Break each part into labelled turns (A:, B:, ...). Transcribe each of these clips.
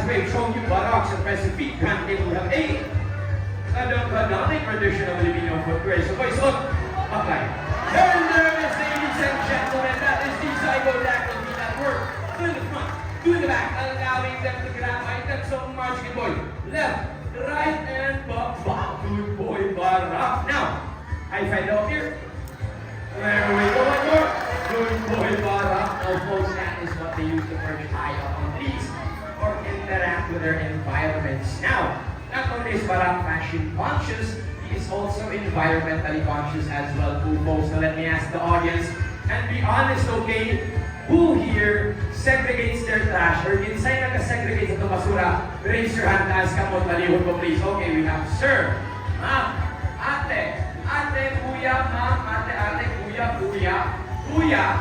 A: wave showing you buttocks and press the feet. Currently we have a Kadang-kadang traditional Filipino footwear. So boys, look, apply. Turn nervous, ladies and gentlemen. That is the zygodactyl feet at work. To the front, to the back, allowing them to grab items so much. Good boy. Left, right, and back. Good boy, Barak. Now, high five up here. There we go, one more. Good boy, Barak. Now, folks, that is what they use to perch high up on trees or interact with their environments. Now, not only is Barak fashion conscious, he is also environmentally conscious as well, too, folks. Now, let me ask the audience, and be honest, okay? Who here segregates their trash or inside nag-segregate sa basura? Raise your hand, taas ka mo, talihod ko, please. Okay, we have sir, ma'am, ate, kuya, ma'am, ate, kuya,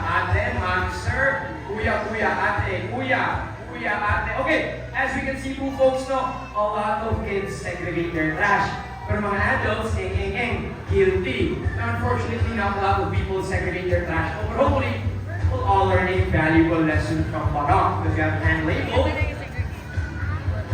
A: ate, ma'am, sir, kuya, ate, kuya, ate. Okay, as we can see po, folks, no, a lot of kids segregate their trash. Pero mga adults, guilty. Now, unfortunately, not a lot of people segregate their trash. But hopefully, we'll all learn a valuable lesson from Barak, because we have a hand label,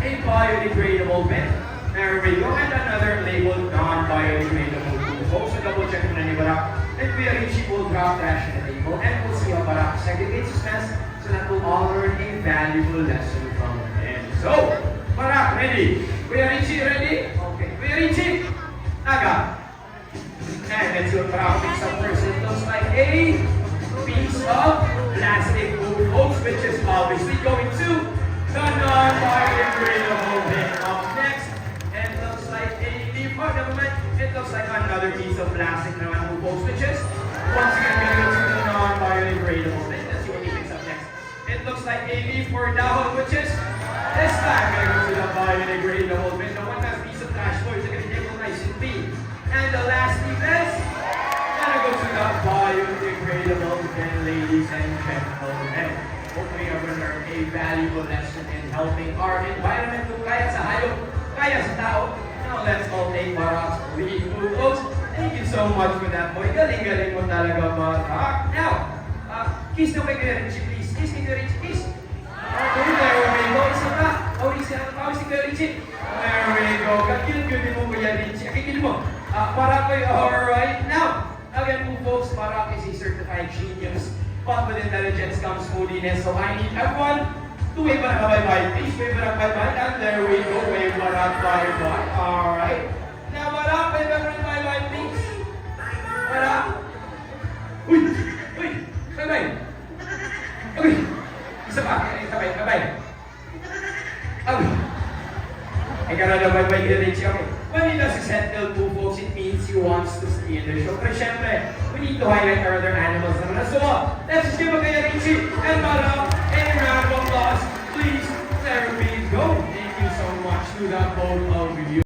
A: a biodegradable bin. There we go, and another label, non-biodegradable too, folks. So double check muna ni Barak. And Kuya Richie will drop trash in the label, and we'll see how Barak segregates his mess, so that we'll all learn a valuable lesson from him. So, Barak, ready? Kuya Richie, ready? Okay, Kuya Richie, Naga. And let's see what Barak picks up first. It looks like a piece of plastic food, folks, which is obviously going to the non-biodegradable bin. Up next, it looks like a leaf. Oh, never mind. It looks like another piece of plastic naman, folks, which is once again going to go to the non-biodegradable bin. Let's see what he picks up next. It looks like a leaf or dahon, which is this time going to go to the biodegradable bin. The one last piece of trash, boys, are going to take it nice and clean. And the last piece is gonna go to the biodegradable bin, ladies and gentlemen. Hopefully you're gonna learn a valuable lesson in helping our environment to kaya sa hayop, kaya sa tao. Now let's all take Barak's lead, folks. Thank you so much for that, boy. Galing-galing mo talaga, Barak. Now, kiss na kay Kuya Richie, please. Kiss kay Kuya Richie, kiss. Okay, there we go. Isa pa. Pawis si Kuya Richie. There we go. Kakilin-kilin mo, Kuya Richie. Kakilin mo. Barak, alright. Now, again po, folks, Barak is a certified genius, but with intelligence comes moodiness. So I need everyone to wave Barak bye-bye. Please wave Barak bye-bye. And there we go. Wave Barak bye-bye. Alright. Now, Barak, wave Barak bye-bye, please. Barak. Uy! Bye-bye. Okay. Isa pa. Bye-bye. I got a bye-bye here, Richie. Okay. When he does his head tilt, folks, it means he wants to stay in the show. Pero syempre, we need to highlight our other animals naman. So, let's just give a Kuya Richie and Barak a round of applause, please. There we go. Thank you so much to the both of